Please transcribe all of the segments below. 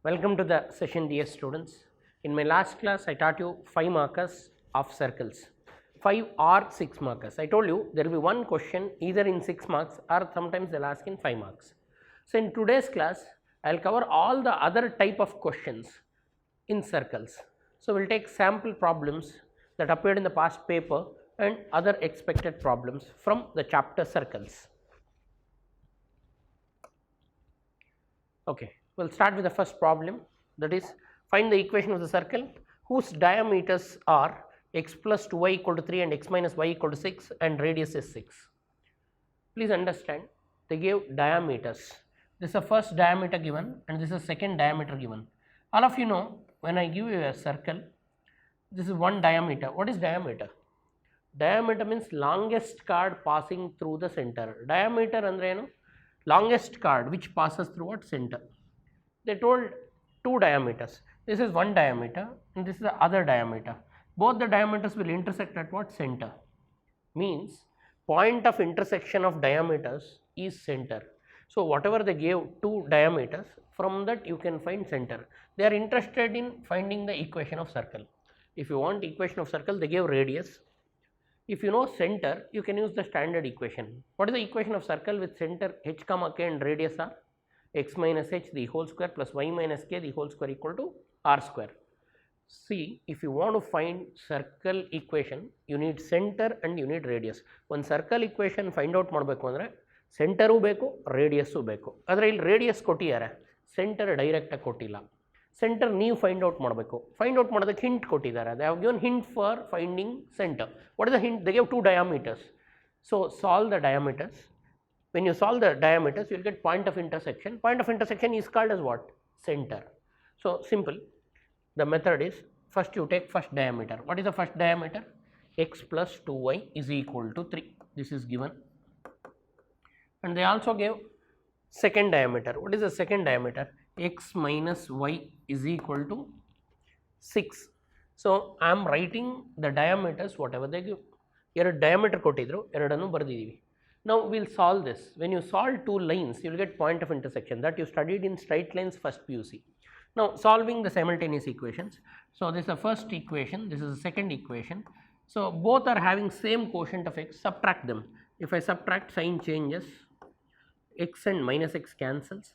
Welcome to the session, dear students. In my last class, I taught you 5 markers of circles, 5 or 6 markers. I told you there will be one question either in 6 marks or sometimes they will ask in 5 marks. So, in today's class, I will cover all the other type of questions in circles. So, we will take sample problems that appeared in the past paper and other expected problems from the chapter circles. Okay, we will start with the first problem, that is find the equation of the circle whose diameters are x plus 2y equal to 3 and x minus y equal to 6 and radius is 6. Please understand, they gave diameters. This is the first diameter given and this is the second diameter given. All of you know, when I give you a circle, this is one diameter. What is diameter? Diameter means longest chord passing through the center. Diameter andre enu? Longest chord which passes through what center. They told two diameters. This is one diameter and this is the other diameter. Both the diameters will intersect at what center? Means point of intersection of diameters is center. So, whatever they gave two diameters, from that you can find center. They are interested in finding the equation of circle. If you want equation of circle, they gave radius. If you know center, you can use the standard equation. What is the equation of circle with center h comma k and radius are x minus h the whole square plus y minus k the whole square equal to r square. See, if you want to find circle equation, you need center and you need radius. One circle equation find out ಮಾಡಬೇಕು ಅಂದ್ರೆ center ಬೇಕು radius ಬೇಕು. ಆದರೆ ಇಲ್ಲಿ radius ಕೊಟ್ಟಿದ್ದಾರೆ, center direct ಆಗಿ ಕೊಟ್ಟಿಲ್ಲ. Center ನೀವು find out ಮಾಡಬೇಕು. Find out ಮಾಡೋದಕ್ಕೆ hint ಕೊಟ್ಟಿದ್ದಾರೆ. They have given hint for finding center. What is the hint? They gave two diameters. So, solve the diameters. When you solve the diameters, you will get point of intersection. Point of intersection is called as what? Center. So, simple. The method is, first you take first diameter. What is the first diameter? X plus 2y is equal to 3. This is given. And they also gave second diameter. What is the second diameter? X minus y is equal to 6. So, I am writing the diameters whatever they give. ಎರಡು diameter ಕೊಟ್ಟಿದ್ರು, ಎರಡನ್ನು ಬರೆದಿದ್ದೀವಿ. Now, we will solve this. When you solve two lines, you will get point of intersection that you studied in straight lines first PUC. Now, solving the simultaneous equations. So, this is the first equation, this is the second equation. So, both are having same quotient of x, subtract them. If I subtract, sign changes, x and minus x cancels,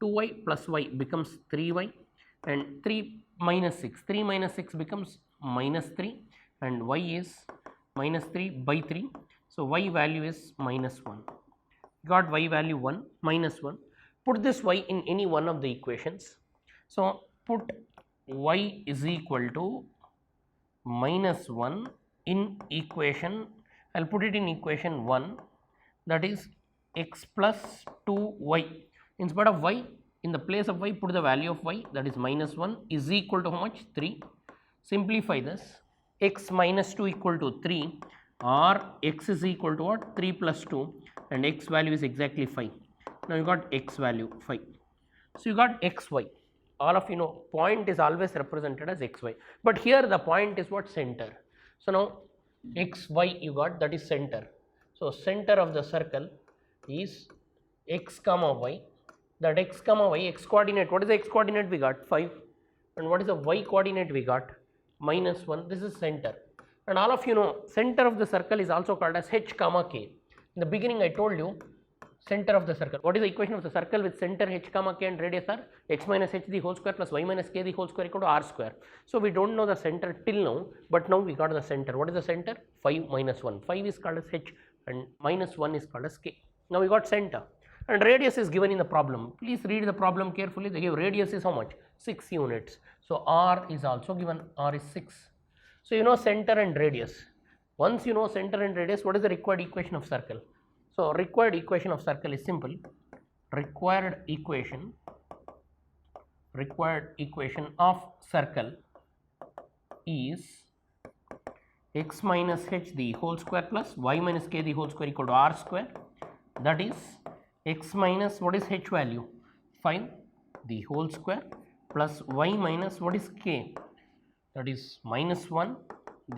2y plus y becomes 3y and 3 minus 6, 3 minus 6 becomes minus 3 and y is minus 3 by 3. So, y value is minus 1, got y value 1, minus 1, put this y in any one of the equations. So, put y is equal to minus 1 in equation, I will put it in equation 1, that is x plus 2y. Instead of y, in the place of y, put the value of y, that is minus 1 is equal to how much? 3. Simplify this, x minus 2 equal to 3 or x is equal to what? 3 plus 2 and x value is exactly 5. Now, you got x value 5. So, you got xy. All of you know point is always represented as xy, but here the point is what? Center. So, now xy you got, that is center. So, center of the circle is x comma y, that x comma y, x coordinate, what is the x coordinate we got? 5, and what is the y coordinate we got? Minus 1, this is center. And all of you know center of the circle is also called as h comma k. In the beginning I told you center of the circle. What is the equation of the circle with center h comma k and radius are x minus h the whole square plus y minus k the whole square equal to r square. So, we do not know the center till now, but now we got the center. What is the center? 5 minus 1. 5 is called as h and minus 1 is called as k. Now, we got center and radius is given in the problem. Please read the problem carefully. They give radius is how much? 6 units. So, r is also given, r is 6. So, you know center and radius. Once you know center and radius, what is the required equation of circle? So, required equation of circle is simple. Required equation of circle is x minus h the whole square plus y minus k the whole square equal to r square, that is x minus what is h value? 5 the whole square plus y minus what is k, that is minus 1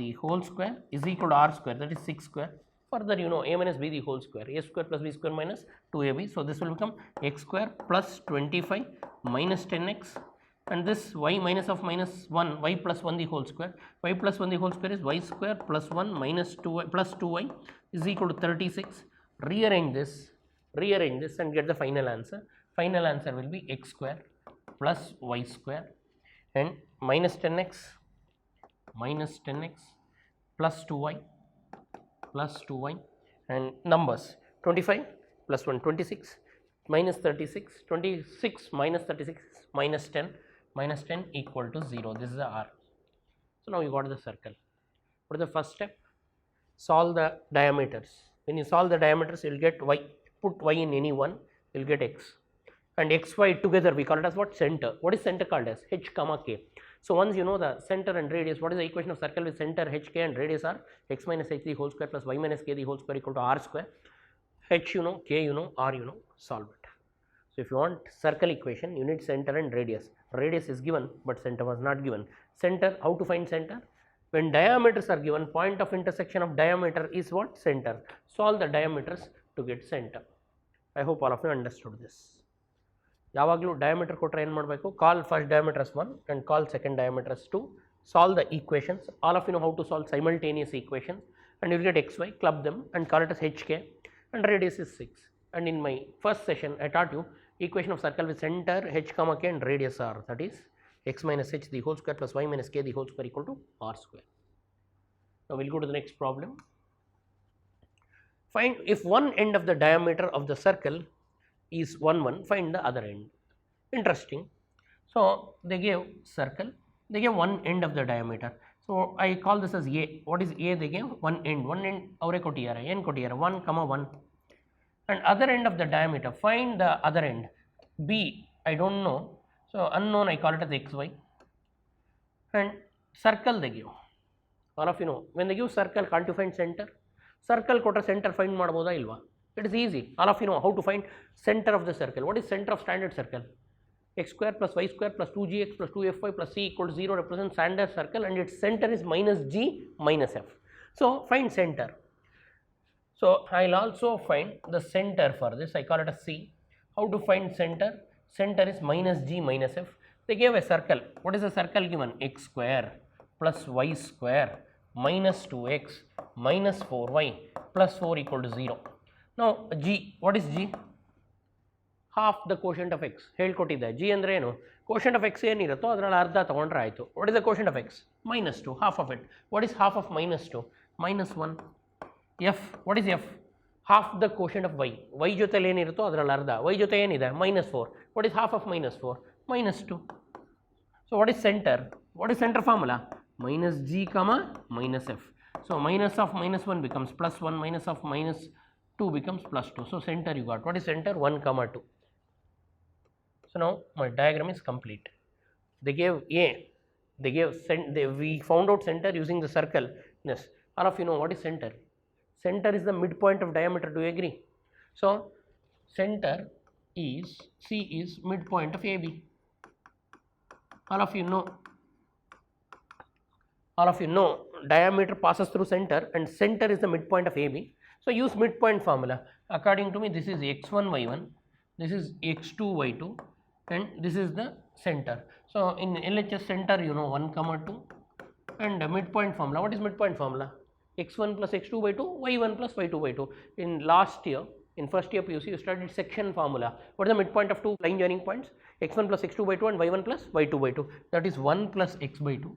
the whole square is equal to r square, that is 6 square. Further, you know a minus b the whole square, a square plus b square minus 2ab. So, this will become x square plus 25 minus 10x and this y minus of minus 1, y plus 1 the whole square. Y plus 1 the whole square is y square plus 1 minus 2y plus 2y is equal to 36. Rearrange this and get the final answer. Final answer will be x square plus y square and minus 10x plus 2y and numbers 25 plus 1 26 minus 36 minus 36 minus 10 equal to 0. This is the R. So now you got the circle. What is the first step? Solve the diameters. When you solve the diameters, you will get y. Put y in any one, you will get x. And xy together we call it as what? Center. What is center called as? H comma k. So once you know the center and radius, what is the equation of circle with center h k and radius are x minus h the whole square plus y minus k the whole square equal to r square. H you know, k you know, r you know, solve it. So if you want circle equation, you need center and radius. Radius is given, but center was not given. Center, how to find center? When diameters are given, point of intersection of diameter is what? Center. Solve the diameters to get center. I hope all of you understood this. ಯಾವಾಗಲೂ diameter ಕೊಟ್ಟರೆ ಏನು ಮಾಡಬೇಕು? Call first diameter as 1 and call second diameter as 2. Solve the equations. All of you know how to solve simultaneous equations, and you will get xy, club them and call it as hk, and radius is 6. And in my first session I taught you equation of circle with center h comma k and radius r, that is x minus h the whole square plus y minus k the whole square equal to r square. Now we will go to the next problem. Find if one end of the diameter of the circle is 1 find the other end. Interesting. So they gave circle, they gave one end of the diameter. So I call this as a. What is a? They gave one end avare kottiyare n kottiyare 1 comma 1, and other end of the diameter, find the other end. B I don't know, so unknown I call it as xy, and circle they give. All of you know, when they give circle, can't you find center? Circle kotra center find ಮಾಡಬಹುದಾ ಇಲ್ವಾ? It is easy. All of you know how to find center of the circle. What is center of standard circle? X square plus y square plus 2gx plus 2fy plus c equal to 0 represents standard circle, and its center is minus g minus f. So find center. So I'll also find the center for this. I call it a c. How to find center? Center is minus g minus f. They gave a circle. What is the circle given? X square plus y square minus 2x minus 4y plus 4 equal to 0. Now g, what is g? Half the quotient of x. ಹೇಳ್ಕೊಟ್ಟಿದ್ದೆ g ಅಂದರೆ ಏನು? Quotient of x ಏನಿರುತ್ತೋ ಅದರಲ್ಲಿ ಅರ್ಧ ತಗೊಂಡ್ರೆ ಆಯಿತು. What is the quotient of x? Minus 2, half of it. What is half of minus 2? Minus 1. f, what is f? Half the quotient of y. y ಜೊತೆಲಿ ಏನಿರುತ್ತೋ ಅದರಲ್ಲಿ ಅರ್ಧ. y ಜೊತೆ ಏನಿದೆ? Minus 4. What is half of minus 4? Minus 2. So what is center? What is center formula? Minus g comma minus f. So minus of minus 1 becomes plus 1, minus of minus 2 becomes plus 2. So center you got. What is center? 1 comma 2. So now my diagram is complete. They gave a, they gave we found out center using the circle. Yes, all of you know what is center? Center is the midpoint of diameter. Do you agree? So center is, C is midpoint of AB. All of you know. All of you know diameter passes through center, and center is the midpoint of AB. So use midpoint formula. According to me, this is x1 y1, this is x2 y2, and this is the center. So in LHS center, you know 1 comma 2, and midpoint formula. What is midpoint formula? x1 plus x2 by 2, y1 plus y2 by 2. In last year, in first year PUC, you studied section formula. What is the midpoint of two line joining points? x1 plus x2 by 2 and y1 plus y2 by 2. That is 1 plus x by 2,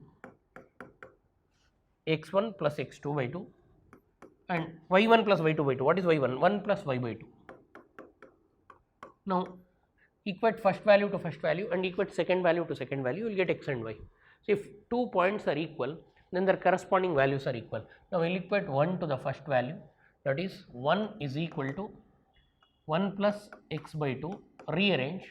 x1 plus x2 by 2, and y1 plus y2 by 2. What is y1? 1 plus y by 2. Now equate first value to first value and equate second value to second value, you will get x and y. So if 2 points are equal, then their corresponding values are equal. Now we will equate 1 to the first value, that is 1 is equal to 1 plus x by 2, rearrange,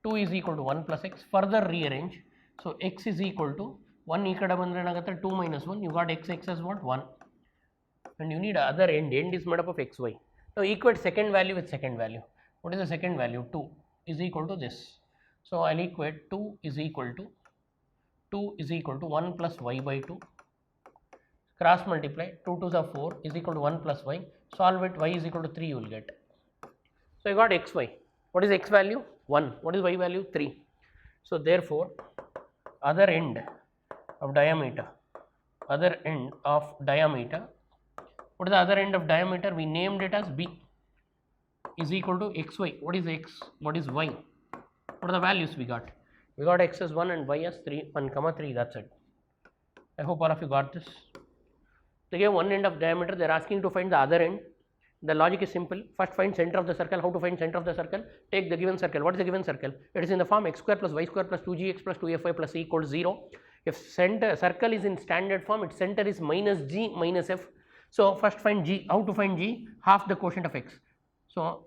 2 is equal to 1 plus x, further rearrange. So x is equal to 1 ಈ ಕಡೆ ಬಂದರೆ ಏನಾಗುತ್ತೆ 2 minus 1, you got x as what? 1. And you need other end is made up of xy. Now equate second value with second value. What is the second value? 2 is equal to this. So I'll equate 2 is equal to 1 plus y by 2. Cross multiply, 2 2s are 4 is equal to 1 plus y. Solve it, y is equal to 3 you will get. So you got xy. What is x value? 1. What is y value? 3. So therefore, other end of diameter, what is the other end of diameter? We named it as B is equal to xy. What is x? What is y? What are the values we got? We got x as 1 and y as 3, 1 comma 3, that's it. I hope all of you got this. They gave one end of diameter, they are asking to find the other end. The logic is simple. First find center of the circle. How to find center of the circle? Take the given circle. What is the given circle? It is in the form x square plus y square plus 2gx plus 2fy plus c equals 0. If circle is in standard form, its center is minus g minus f. So first find g. How to find g? Half the quotient of x. So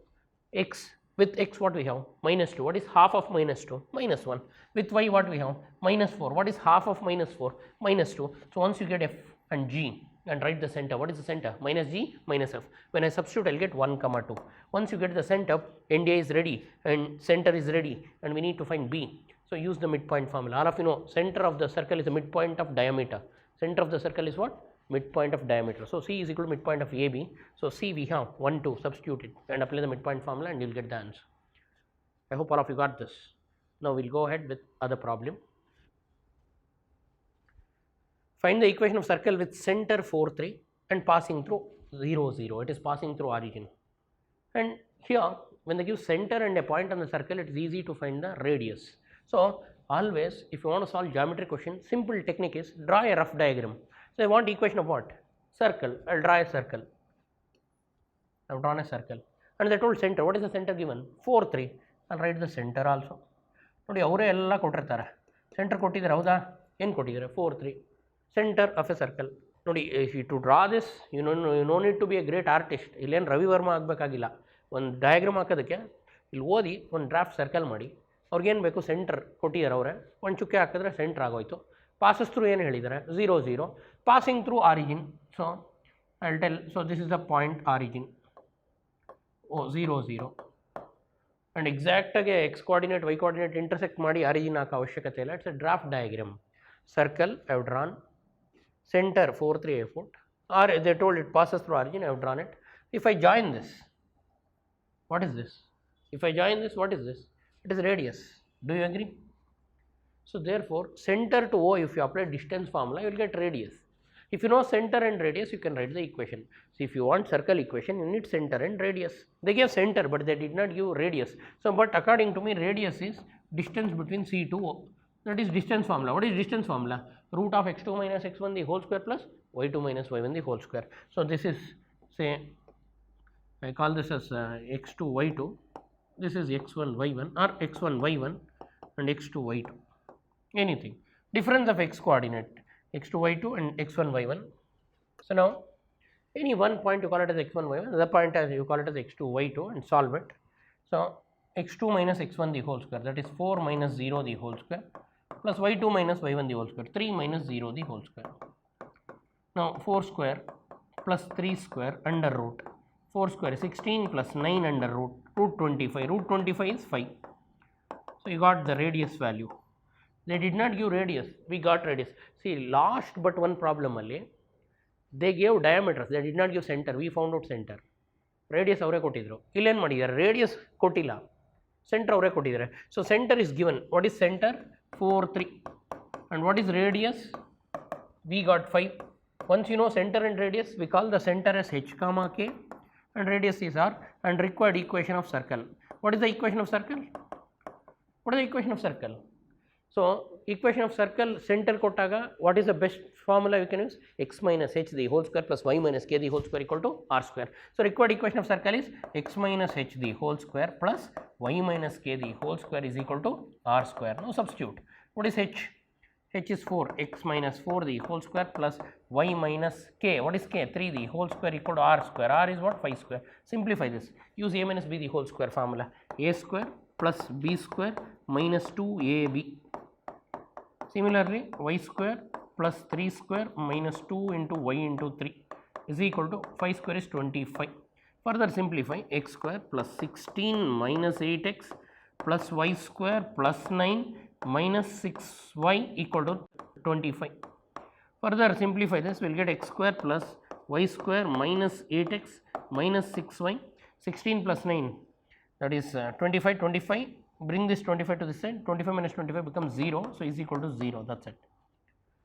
x, with x what we have? Minus 2. What is half of minus 2? Minus 1. With y what we have? Minus 4. What is half of minus 4? Minus 2. So once you get f and g and write the center, what is the center? Minus g minus f. When I substitute, I will get 1 comma 2. Once you get the center, NDI is ready and center is ready, and we need to find b. So use the midpoint formula. All of you know center of the circle is the midpoint of diameter. Center of the circle is what? Midpoint of diameter. So C is equal to midpoint of AB. So C we have 1, 2, substitute it and apply the midpoint formula and you will get the answer. I hope all of you got this. Now we will go ahead with other problem. Find the equation of circle with center 4, 3 and passing through 0, 0. It is passing through origin. And here when they give center and a point on the circle, it is easy to find the radius. So always if you want to solve geometry question, simple technique is draw a rough diagram. So I want equation of what? Circle. I will draw a circle. I have drawn a circle. And they told center. What is the center given? 4, 3. I will write the center also. ನೋಡಿ ಅವರೇ ಎಲ್ಲ ಕೊಟ್ಟಿರ್ತಾರೆ. Centre ಕೊಟ್ಟಿದ್ದಾರೆ ಹೌದಾ? ಏನು ಕೊಟ್ಟಿದ್ದಾರೆ? 4, 3. Center of a circle. ನೋಡಿ to draw this, you no need to be a great artist. ಇಲ್ಲೇನು ರವಿ ವರ್ಮ ಆಗಬೇಕಾಗಿಲ್ಲ. ಒಂದು ಡಯಾಗ್ರಾಮ್ ಹಾಕೋದಕ್ಕೆ ಇಲ್ಲಿ ಓದಿ ಒಂದು ಡ್ರಾಫ್ಟ್ ಸರ್ಕಲ್ ಮಾಡಿ ಅವ್ರಿಗೇನು ಬೇಕು ಸೆಂಟರ್ ಕೊಟ್ಟಿದ್ದಾರೆ ಅವರೇ ಒಂದು ಚುಕ್ಕೆ ಹಾಕಿದ್ರೆ ಸೆಂಟರ್ ಆಗೋಯ್ತು. Passes through ಏನು ಹೇಳಿದ್ದಾರೆ? 0, 0. Passing through origin. So I will tell, so this is the point origin. Oh, 0, 0. And exact x coordinate, y coordinate intersect ಮಾಡಿ origin ಹಾಕೋ ಅವಶ್ಯಕತೆ ಇಲ್ಲ. It's a draft diagram. Circle I have drawn. Center 4, 3 I put, or they told it passes through origin, I have drawn it. If I join this, what is this? If I join this, what is this? It is radius. Do you agree? So therefore, center to O, if you apply distance formula, you will get radius. If you know center and radius, you can write the equation. So if you want circle equation, you need center and radius. They gave center, but they did not give radius. So, but according to me, radius is distance between C to O. That is distance formula. What is distance formula? Root of x2 minus x1 the whole square plus y2 minus y1 the whole square. So this is, say, I call this as x2 y2. This is x1 y1 or x1 y1 and x2 y2. Anything. Difference of x coordinate x2 y2 and x1 y1. So now any one point you call it as x1 y1, other point as you call it as x2 y2 and solve it. So x2 minus x1 the whole square, that is 4 minus 0 the whole square, plus y2 minus y1 the whole square, 3 minus 0 the whole square. Now 4 square plus 3 square under root, 4 square is 16 plus 9 under root 25, root 25 is 5. So you got the radius value. They did not give radius, we got radius. See, last but one problem alli, they gave diameters, they did not give center, we found out center. Radius avare kottidru, illen madidare, radius kottilla, center avare kottidare. So center is given. What is center? 4, 3. And what is radius? We got 5. Once you know center and radius, we call the center as h comma k and radius is r, and required equation of circle. What is the equation of circle? What is the equation of circle? So equation of circle, center kottaga, what is the best formula you can use? X minus h the whole square plus y minus k the whole square equal to r square. So required equation of circle is x minus h the whole square plus y minus k the whole square is equal to r square. Now substitute. What is h? H is 4, x minus 4 the whole square plus y minus k. What is k? 3 the whole square equal to r square. R is what? 5 square. Simplify this. Use a minus b the whole square formula. A square plus b square minus 2ab. Similarly, y square plus 3 square minus 2 into y into 3 is equal to 5 square is 25. Further simplify, x square plus 16 minus 8x plus y square plus 9 minus 6y equal to 25. Further simplify this, we will get x square plus y square minus 8x minus 6y, 16 plus 9, that is 25, 25 bring this 25 to this side, 25 minus 25 becomes 0, so is equal to 0, that is it.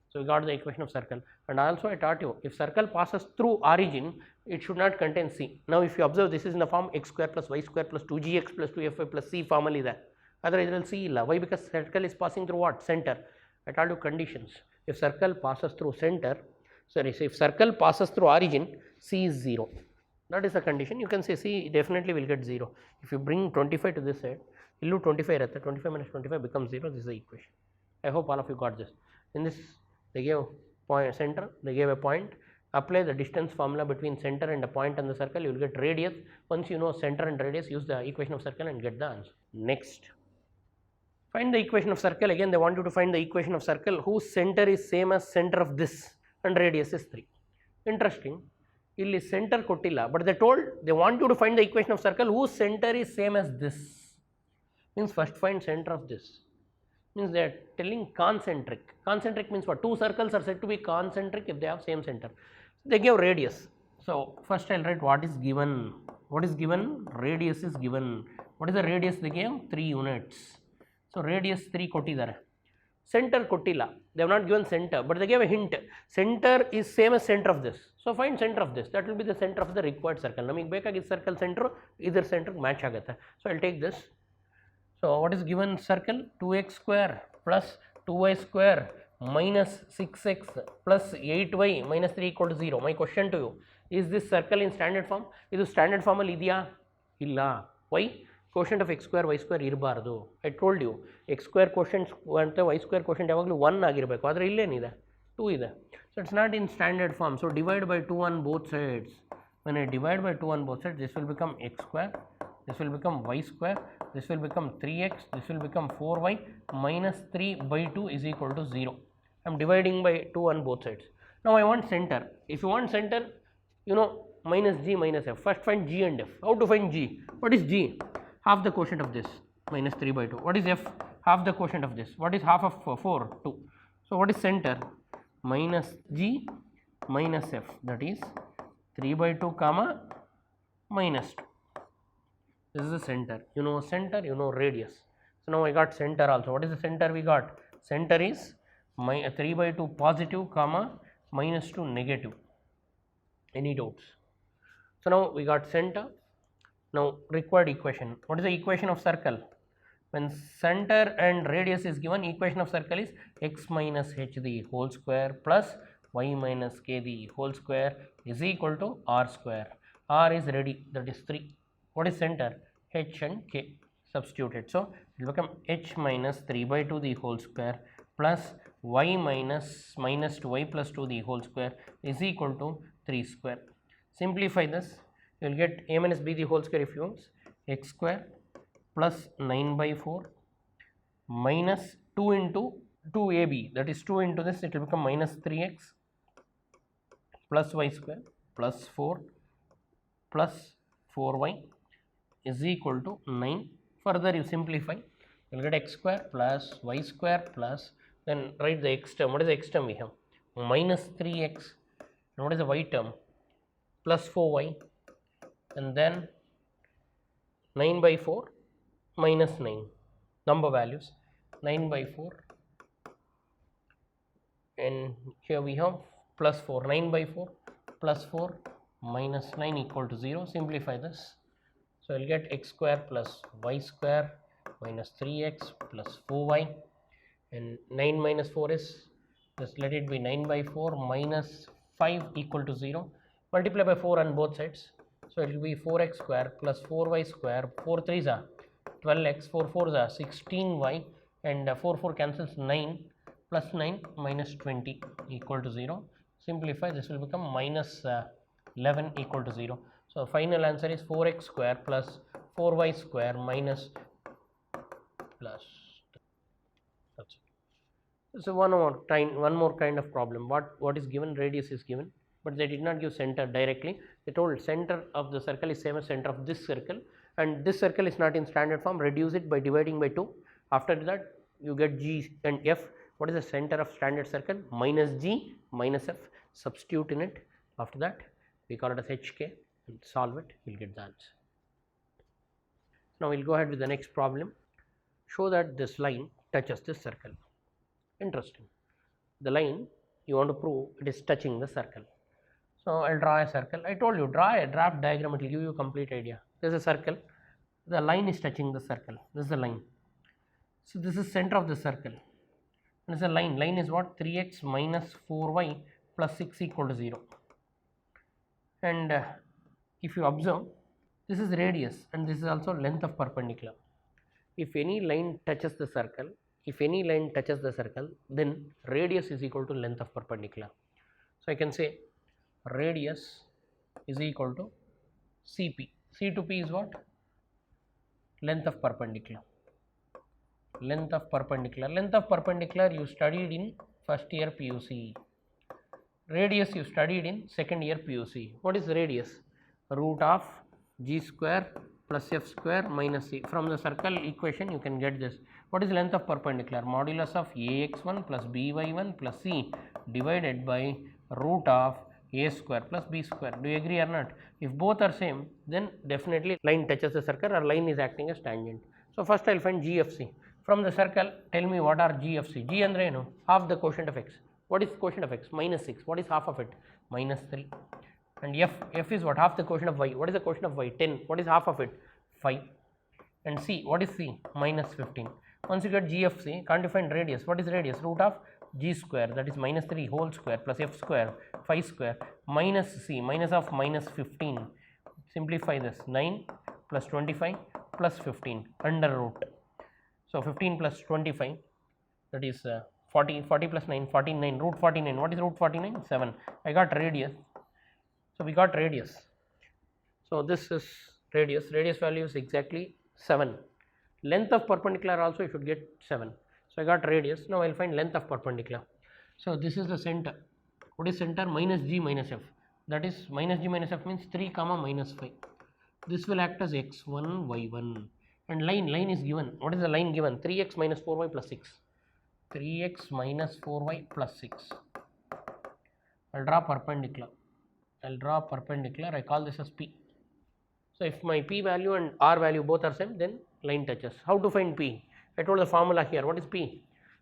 So, we got the equation of circle, and also I taught you if circle passes through origin, it should not contain C. Now, if you observe, this is in the form x square plus y square plus 2gx plus 2fy plus C formally there, otherwise it will C illa. Why? Because circle is passing through what? Center. I told you conditions. If circle passes through center, sorry, so if circle passes through origin, C is 0. That is the condition. You can say C definitely will get 0. If you bring 25 to this side, illu 25 irutte, 25 minus 25 becomes 0. This is the equation. I hope all of you got this. In this, they gave point center, they gave a point, apply the distance formula between center and the point on the circle, you will get radius. Once you know center and radius, use the equation of circle and get the answer. Next, find the equation of circle. Again, they want you to find the equation of circle whose center is same as center of this and radius is 3. Interesting. Illi center kottilla, but they want you to find the equation of circle whose center is same as this. Means first find center of this. Means they are telling concentric. Concentric means what? Two circles are said to be concentric if they have same center. They give radius. So first I will write what is given. What is given? Radius is given. What is the radius they gave? 3 units. So radius 3 kottidare. Center kottilla. They have not given center, but they gave a hint. Center is same as center of this. So find center of this. That will be the center of the required circle. Namige ಬೇಕಾಗಿದ್ದ circle center either center match ಆಗುತ್ತೆ. So I will take this. So what is given circle? 2x square plus 2y square minus 6x plus 8y minus 3 equal to 0. My question to you, is this circle in standard form? Idu standard form alli idya? Illa. Why? Quotient of x square y square irbaradu. I told you x square quotient ante y square quotient yavaglu 1 ಆಗಿರಬೇಕು, ಆದರೆ ಇಲ್ಲೇನಿದೆ 2 ಇದೆ. So it's not in standard form. So divide by 2 on both sides. When I divide by 2 on both sides, this will become x square, this will become y square, this will become 3x, this will become 4y minus 3 by 2 is equal to 0. I am dividing by 2 on both sides. Now I want center. If you want center, you know, minus g minus f. First find g and f. How to find g? What is g? Half the quotient of this, minus 3 by 2. What is f? Half the quotient of this. What is half of 4? 2. So what is center? Minus g minus f, that is 3 by 2 comma minus 2. This is the center. You know center, you know radius. So now I got center also. What is the center we got? Center is 3 by 2 positive comma minus 2 negative. Any doubts? So now we got center. Now required equation. What is the equation of circle? When center and radius is given, equation of circle is x minus h the whole square plus y minus k the whole square is equal to r square. R is ready, that is 3. What is center? H and k substituted. So it will become h minus 3 by 2 the whole square plus y minus 2y plus 2 the whole square is equal to 3 square. Simplify this. You will get a minus b the whole square if you use x square plus 9 by 4 minus 2 into 2ab, that is 2 into this, it will become minus 3x plus y square plus 4 plus 4y is equal to 9. Further you simplify, you will get x square plus y square plus, then write the x term. What is the x term we have? Minus 3x. And what is the y term? Plus 4y, and then 9 by 4 minus 9. Number values 9 by 4, and here we have plus 4. 9 by 4 plus 4 minus 9 equal to 0. Simplify this. So I will get x square plus y square minus 3x plus 4y, and 9 minus 4 is, just let it be 9 by 4 minus 5 equal to 0. Multiply by 4 on both sides. So it will be 4x square plus 4y square, 4 3s are 12x, 4 4s are 16y, and 4 4 cancels, 9 plus 9 minus 20 equal to 0. Simplify, this will become minus 11 equal to 0. So final answer is 4x square plus 4y square minus plus. That's it. So one more kind of problem. What is given? Radius is given, but they did not give center directly. They told center of the circle is same as center of this circle, and this circle is not in standard form. Reduce it by dividing by 2. After that you get g and f. What is the center of standard circle? Minus g minus f. Substitute in it. After that we call it as hk and solve it. You will get the answer. Now we will go ahead with the next problem. show that this line touches this circle. Interesting. The line you want to prove it is touching the circle. So I'll draw a circle. I told you, draw a draft diagram, it will give you a complete idea. There's a circle, the line is touching the circle, this is the line. So this is center of the circle, and it's a line. Line is what? 3x minus 4y plus 6 equal to 0. And if you observe, this is radius and this is also length of perpendicular. If any line touches the circle, then radius is equal to length of perpendicular. So I can say radius is equal to Cp. C to P is what? Length of perpendicular. Length of perpendicular you studied in first year PUC. Radius you studied in second year PUC. What is radius? Root of g square plus f square minus c. From the circle equation you can get this. What is length of perpendicular? Modulus of ax1 plus by1 plus c divided by root of a square plus b square. Do you agree or not? If both are same, then definitely line touches the circle or line is acting as tangent. So first I will find g of c. From the circle, tell me what are g of c. G andre ಏನು? Half the quotient of x. What is quotient of x? Minus 6. What is half of it? Minus 3. And f is what? Half the quotient of y. What is the quotient of y? 10. What is half of it? 5. And c, what is c? Minus 15. Once you get g of c, can't you find radius? What is radius? Root of g square, that is minus 3 whole square plus f square 5 square minus c, minus of minus 15. Simplify this, 9 plus 25 plus 15 under root. So 15 plus 25, that is 40 plus 9, 49, root 49. What is root 49? 7. I got radius. So we got radius. So this is radius. Radius value is exactly 7. Length of perpendicular also you should get 7. So I got radius. Now I will find length of perpendicular. So this is the center. What is center? Minus g minus f. That is minus g minus f means 3 comma minus 5. This will act as x1 y1. And line is given. What is the line given? 3x minus 4y plus 6. 3x minus 4y plus 6. I'll draw perpendicular. I call this as P. So if my P value and R value both are same, then line touches. How to find P? I told the formula here. What is P?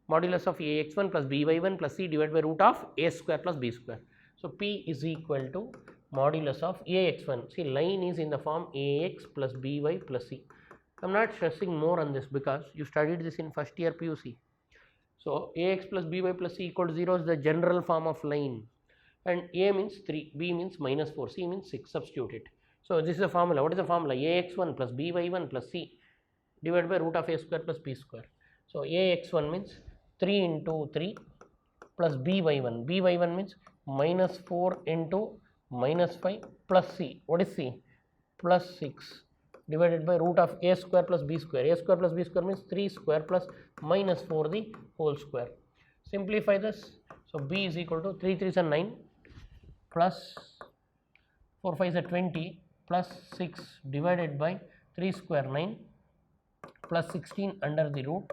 Modulus of ax1 plus by1 plus c divided by root of a square plus b square. So P is equal to modulus of ax1. See, line is in the form ax plus by plus c. I am not stressing more on this because you studied this in first year PUC. So ax plus by plus c equal to 0 is the general form of line, and a means 3, b means minus 4, c means 6. Substitute it. So this is the formula. What is the formula? Ax1 plus by1 plus c divided by root of a square plus b square. So ax1 means 3 into 3 plus by1. by1 means minus 4 into minus 5 plus c. What is c? Plus 6 divided by root of a square plus b square. A square plus b square means 3 square plus minus 4 the whole square. Simplify this. So b is equal to 3 3s are 9 plus 4 5s are 20 plus 6 divided by 3 square 9 plus 16 under the root.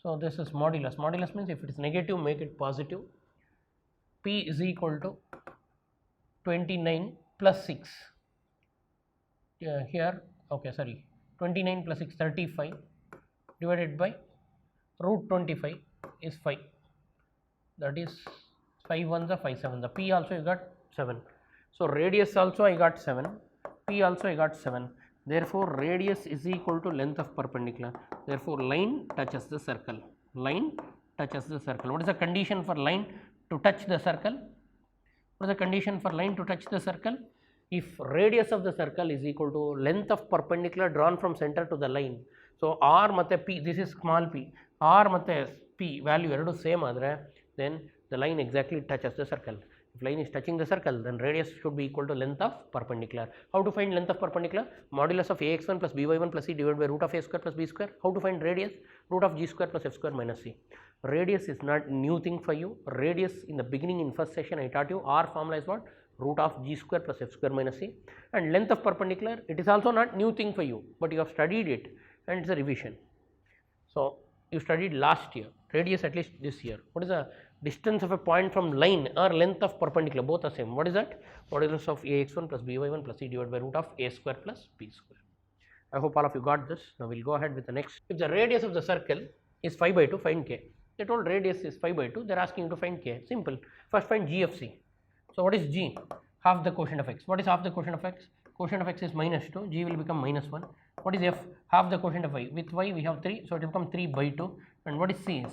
So this is modulus. Modulus means if it is negative, make it positive. P is equal to 29 plus 6. Here, okay, sorry, 29 plus 6, 35 divided by root 25 is 5. That is 5 1s are 5 7s. The P also you got 7. So radius also I got 7. P also I got 7. Therefore radius is equal to length of perpendicular. Therefore line touches the circle. Line touches the circle. What is the condition for line to touch the circle? What is the condition for line to touch the circle? If radius of the circle is equal to length of perpendicular drawn from center to the line. So R matte P, this is small p, R matte P value eradu same adre, then the line exactly touches the circle. If line is touching the circle, then radius should be equal to length of perpendicular. How to find length of perpendicular? Modulus of ax1 plus by1 plus c divided by root of a square plus b square. How to find radius? Root of g square plus f square minus c. Radius is not new thing for you. Radius in the beginning in first session I taught you. R formula is what? Root of g square plus f square minus c. And length of perpendicular, it is also not new thing for you, but you have studied it and it is a revision. So you studied last year, radius at least this year. What is the distance of a point from line or length of perpendicular? Both are same. What is that? Modulus of ax1 plus by1 plus c divided by root of a square plus b square. I hope all of you got this. Now we'll go ahead with the next. If the radius of the circle is 5 by 2, find k. They told radius is 5 by 2, they're asking you to find k. Simple. First find g of c. So what is g? Half the quotient of x. What is half the quotient of x? Quotient of x is minus 2, g will become minus 1. What is f? Half the quotient of y. With y we have 3, so it will become 3 by 2. And what is c is?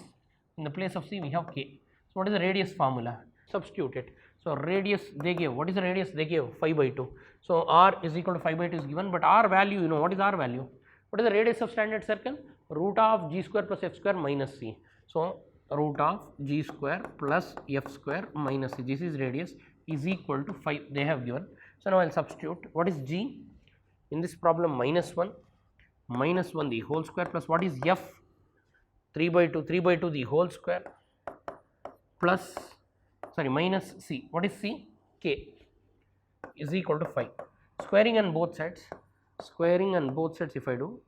In the place of c we have k. So what is the radius formula? Substitute it. So radius they gave. What is the radius they gave? 5 by 2. So r is equal to 5 by 2 is given, but r value, you know, what is r value? What is the radius of standard circle? Root of g square plus f square minus c. So root of g square plus f square minus c, this is radius, is equal to 5 they have given. So now I will substitute. What is g? In this problem minus 1 the whole square plus what is f? 3 by 2 the whole square plus minus c. What is c? K is equal to 5. Squaring on both sides if I do,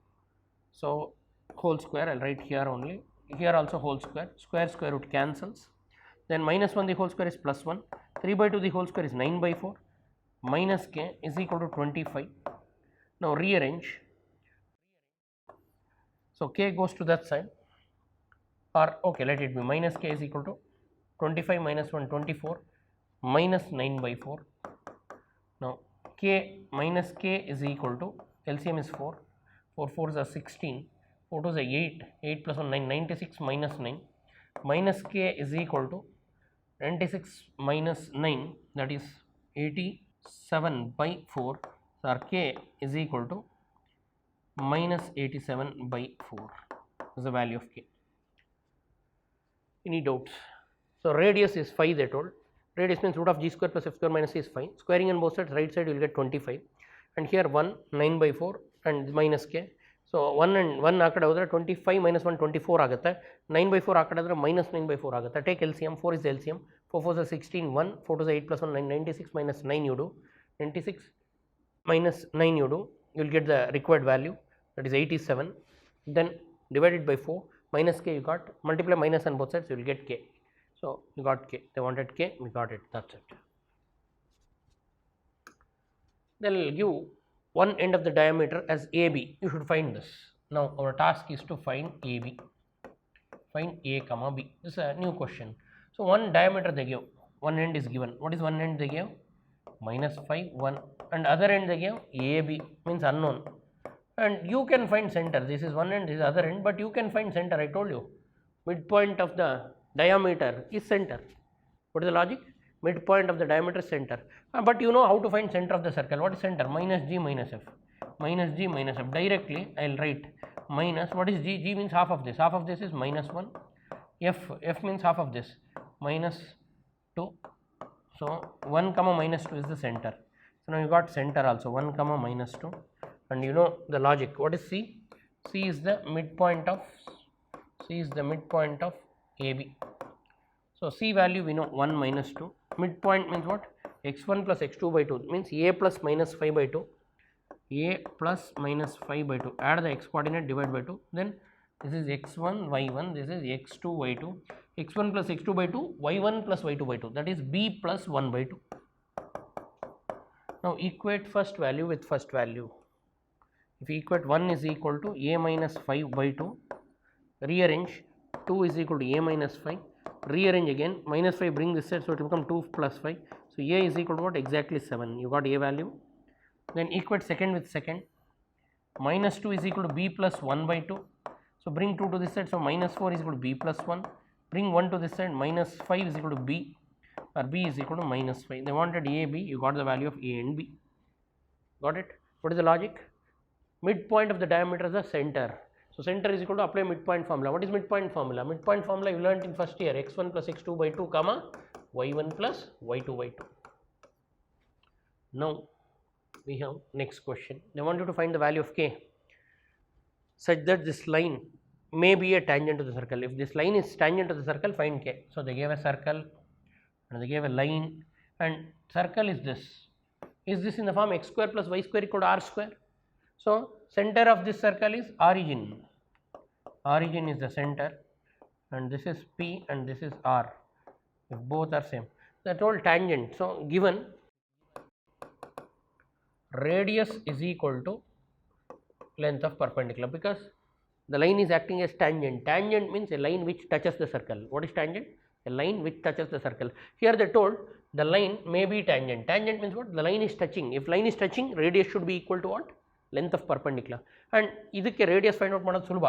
so whole square I will write here only, here also whole square, square root cancels, then minus 1 the whole square is plus 1, 3 by 2 the whole square is 9 by 4, minus k is equal to 25. Now rearrange, so k goes to that side, or okay, let it be minus k is equal to 25 minus 1 24 minus 9 by 4. Now k minus k is equal to, LCM is 4, 4 4s are 16, 4 2s are 8, 8 plus 1 9, 96 minus 9, minus k is equal to 96 minus 9, that is 87 by 4, so k is equal to minus 87 by 4 is the value of k. Any doubts? So radius is 5 they told. Radius means root of g square plus f square minus c is 5. Squaring on both sides, right side you will get 25. And here 1, 9 by 4 and minus k. So 1 and 1 hakade hodre 25 minus 1 24 agutte. 9 by 4 hakade hodre minus 9 by 4 agutte. Take LCM, 4 is the LCM. 4 4 is 16, 1, 4 2 is 8 plus 1 9, 96 minus 9 you do. 96 minus 9 you do. You will get the required value, that is 87. Then divided by 4, minus k you got, multiply minus on both sides you will get k. So you got k, they wanted k, we got it, that's it. They will give one end of the diameter as AB, you should find this. Now our task is to find AB, find A comma B. This is a new question. So one diameter they give, one end is given. What is one end they gave? Minus 5, 1, and other end they gave AB, means unknown. And you can find center, this is one end, this is other end, but you can find center, I told you. Midpoint of the diameter is center. What is the logic? Midpoint of the diameter is center. But you know how to find center of the circle. What is center? Minus g minus f. Minus g minus f. Directly I will write minus, what is g? G means half of this. Half of this is minus 1. F means half of this. Minus 2. So 1 comma minus 2 is the center. So now you got center also. 1 comma minus 2. And you know the logic. What is C? C is the midpoint of AB. So C value we know 1 minus 2. Midpoint means what? X1 plus x2 by 2 means A plus minus 5 by 2. A plus minus 5 by 2. Add the x coordinate, divide by 2. Then this is x1 y1, this is x2 y2. X1 plus x2 by 2, y1 plus y2 by 2. That is B plus 1 by 2. Now equate first value with first value. If you equate 1 is equal to A minus 5 by 2, rearrange 2 is equal to A minus 5, rearrange again, minus 5 bring this side, so it will become 2 plus 5. So A is equal to what? Exactly 7. You got A value. Then equate second with second. Minus 2 is equal to B plus 1 by 2. So bring 2 to this side, so minus 4 is equal to B plus 1. Bring 1 to this side, minus 5 is equal to B, or B is equal to minus 5. They wanted A, B, you got the value of A and B. Got it? What is the logic? Midpoint of the diameter is the center. So center is equal to apply midpoint formula. What is midpoint formula? Midpoint formula you learnt in first year, x1 plus x2 by 2 comma y1 plus y2 by 2. Now we have next question. They want you to find the value of k such that this line may be a tangent to the circle. If this line is tangent to the circle, find k. So they gave a circle and they gave a line, and circle is this. Is this in the form x square plus y square equal to r square? So center of this circle is origin. Origin is the center, and this is P and this is R. If both are same, that all tangent. So given radius is equal to length of perpendicular, because the line is acting as tangent. Tangent means a line which touches the circle. What is tangent? A line which touches the circle. Here they told the line may be tangent. Tangent means what? The line is touching. If line is touching, radius should be equal to what? Length of perpendicular. And idukke radius find out ಮಾಡೋದು ಸುಲಭ.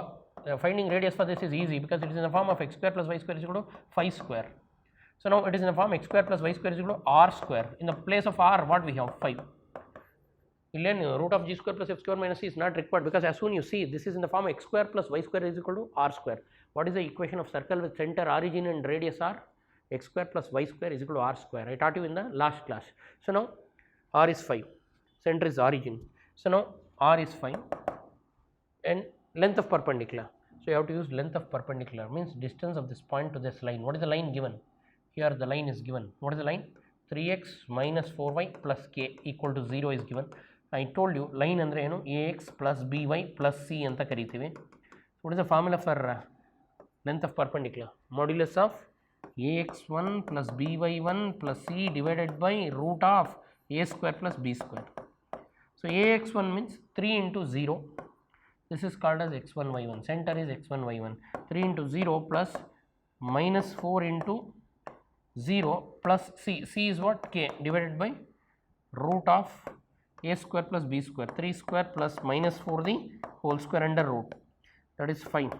Finding radius for this is easy because it is in the form of x square plus y square is equal to 5 square. So now it is in the form x square plus y square is equal to r square. In the place of r, what we have? 5. Root of g square plus f square minus c is not required, because as soon you see this is in the form x square plus y square is equal to r square. What is the equation of circle with center, origin and radius r? X square plus y square is equal to r square. I taught you in the last class. So now r is 5, center is origin. So now r is 5 and length of perpendicular. So you have to use length of perpendicular, means distance of this point to this line. What is the line given? Here the line is given. What is the line? 3x minus 4y plus k equal to 0 is given. I told you line andre enu ax plus by plus c anta karitive. What is the formula for length of perpendicular? Modulus of ax1 plus by1 plus c divided by root of a square plus b square. So ax1 means 3 into 0. This is called as x1 y1. Center is x1 y1. 3 into 0 plus minus 4 into 0 plus c. C is what? K divided by root of a square plus b square. 3 square plus minus 4 the whole square under root. That is 5.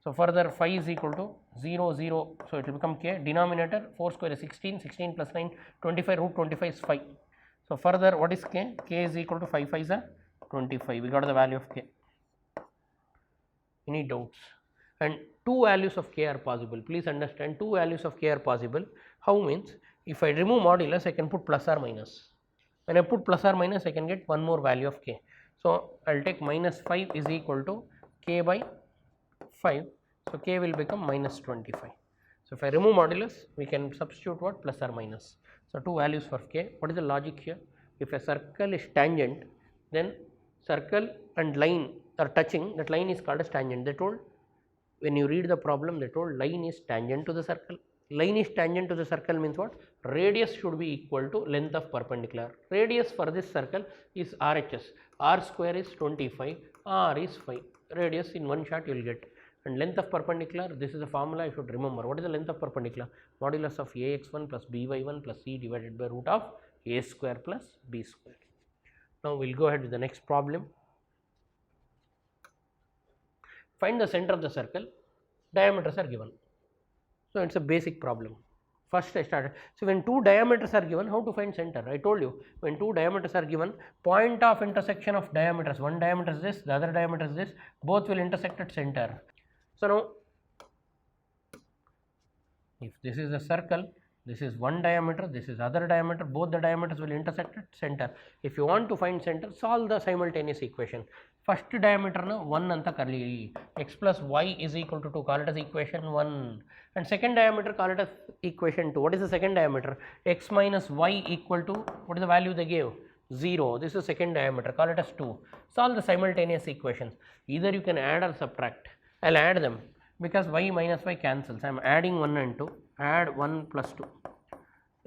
So further 5 is equal to 0 0. So it will become k. Denominator 4 square is 16. 16 plus 9 25. Root 25 is 5. So further what is k? K is equal to 5 5 is a 25. We got the value of k. Any doubts? And two values of k are possible. Please understand, two values of k are possible. How means, if I remove modulus, I can put plus or minus. When I put plus or minus, I can get one more value of k. So I will take minus 5 is equal to k by 5. So k will become minus 25. So if I remove modulus, we can substitute what? Plus or minus. So two values for k. What is the logic here? If a circle is tangent, then circle and line are touching, that line is called as tangent. They told, when you read the problem, they told line is tangent to the circle. Line is tangent to the circle means what? Radius should be equal to length of perpendicular. Radius for this circle is RHS. R square is 25, R is 5. Radius in one shot you will get. And length of perpendicular, this is a formula I should remember. What is the length of perpendicular? Modulus of ax1 plus by1 plus c divided by root of a square plus b square. Now we will go ahead with the next problem. Find the center of the circle. Diameters are given. So it's a basic problem. First I started. So when two diameters are given, how to find center? I told you, when two diameters are given, point of intersection of diameters, one diameter is this, the other diameter is this, both will intersect at center. So now, if this is a circle, this is one diameter, this is other diameter, both the diameters will intersect at center. If you want to find center, solve the simultaneous equation. First diameter na 1 anta karli, x plus y is equal to 2, call it as equation 1. And second diameter, call it as equation 2. What is the second diameter? X minus y equal to, what is the value they gave? 0. This is second diameter, call it as 2. Solve the simultaneous equations. Either you can add or subtract. I will add them, because y minus y cancels. I am adding 1 and 2. Add 1 plus 2.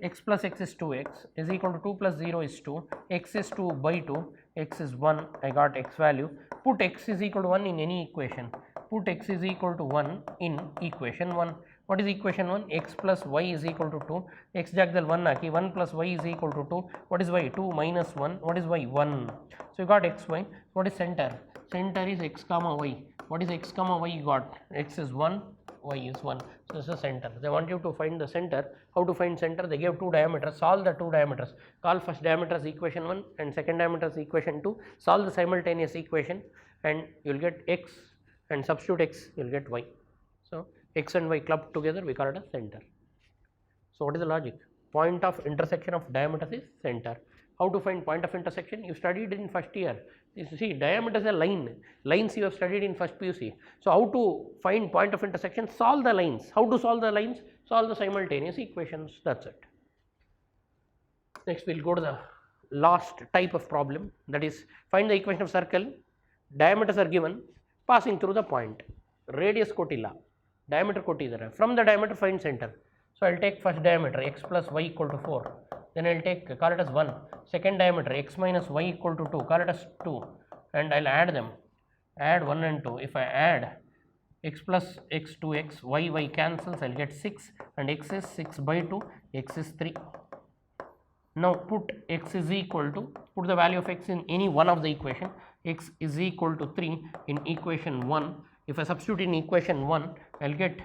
X plus x is 2x is equal to 2 plus 0 is 2. X is 2 by 2. X is 1. I got x value. Put x is equal to 1 in any equation. Put x is equal to 1 in equation 1. What is equation 1? X plus y is equal to 2. X jagdal 1 haki. 1 plus y is equal to 2. What is y? 2 minus 1. What is y? 1. So you got x, y. What is center? Center is x comma y. What is x comma y you got? X is 1, y is 1. So this is the center. They want you to find the center. How to find center? They gave two diameters. Solve the two diameters. Call first diameter as equation 1 and second diameter as equation 2. Solve the simultaneous equation and you will get x, and substitute x, you will get y. So x and y clubbed together, we call it as center. So what is the logic? Point of intersection of diameters is center. How to find point of intersection? You studied in first year. You see, diameter is a line. Lines you have studied in first PUC. So how to find point of intersection? Solve the lines. How to solve the lines? Solve the simultaneous equations. That's it. Next we will go to the last type of problem, that is find the equation of circle. Diameters are given, passing through the point. Radius kotilla, diameter kottidare. From the diameter find center. So I will take first diameter x plus y equal to 4. Then I will take, call it as 1. Second diameter x minus y equal to 2, call it as 2. And I will add them. add 1 and 2. If I add x plus x to x, y cancels, I will get 6 and x is 6 by 2, x is 3. Now put x is equal to, put the value of x in any one of the equation, x is equal to 3 in equation 1. If I substitute in equation 1, I will get,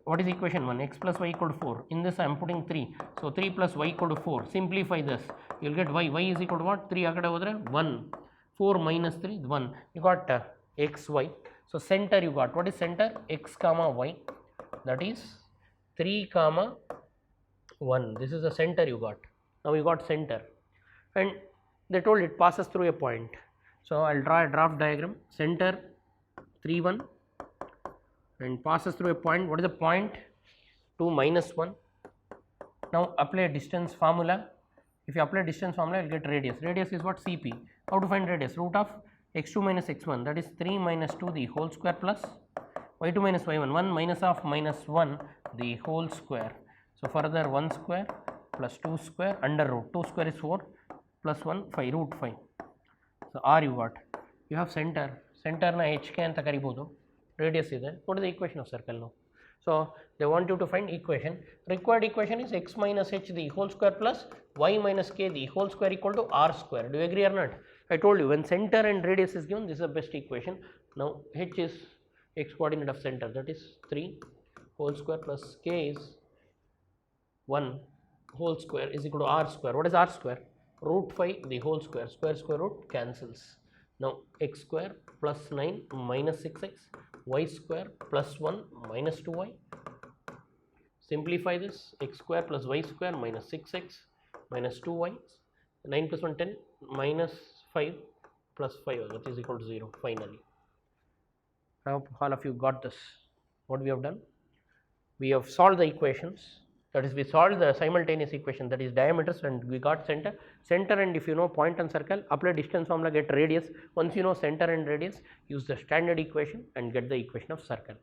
what is equation 1? X plus y equal to 4. In this I am putting 3. So 3 plus y equal to 4. Simplify this. You will get y. Y is equal to what? 3 akada hodre 1. 4 minus 3 1. You got x, y. So center you got. What is center? X comma y. That is 3 comma 1. This is the center you got. Now you got center. And they told it passes through a point. So I will draw a draft diagram. Center 3 1. And passes through a point. What is the point? 2 minus 1. Now apply a distance formula. If you apply distance formula, you will get radius. Radius is what? Cp. How to find radius? Root of x2 minus x1, that is 3 minus 2 the whole square plus y2 minus y1, 1 minus of minus 1 the whole square. So further 1 square plus 2 square under root, 2 square is 4 plus 1 5, root 5. So r you got. You have center. Center na hk anta karibodu. Radius is there. What is the equation of circle now? So they want you to find equation. Required equation is x minus h the whole square plus y minus k the whole square equal to r square. Do you agree or not? I told you when center and radius is given, this is the best equation. Now h is x coordinate of center, that is 3 whole square plus k is 1 whole square is equal to r square. What is r square? Root 5 the whole square. Square root cancels. Now x square plus 9 minus 6x, y square plus 1 minus 2y. Simplify this, x square plus y square minus 6x minus 2y. 9 plus 1 10 minus 5 plus 5, that is equal to 0 finally. I hope all of you got this. What we have done? We have solved the equations. That is, we solved the simultaneous equation, that is diameters, and we got center. Center, and if you know point and circle, apply distance formula, get radius. Once you know center and radius, use the standard equation and get the equation of circle.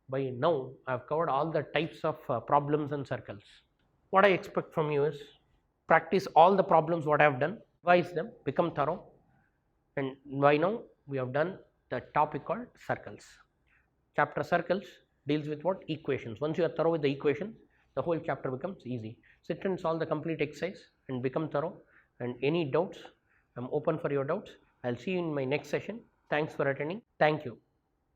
By now, I have covered all the types of problems and circles. What I expect from you is practice all the problems what I have done, revise them, become thorough, and by now we have done the topic called circles. Chapter circles deals with what? Equations. Once you are thorough with the equations, the whole chapter becomes easy. Sit and solve the complete exercise and become thorough. And any doubts, I am open for your doubts. I will see you in my next session. Thanks for attending. Thank you.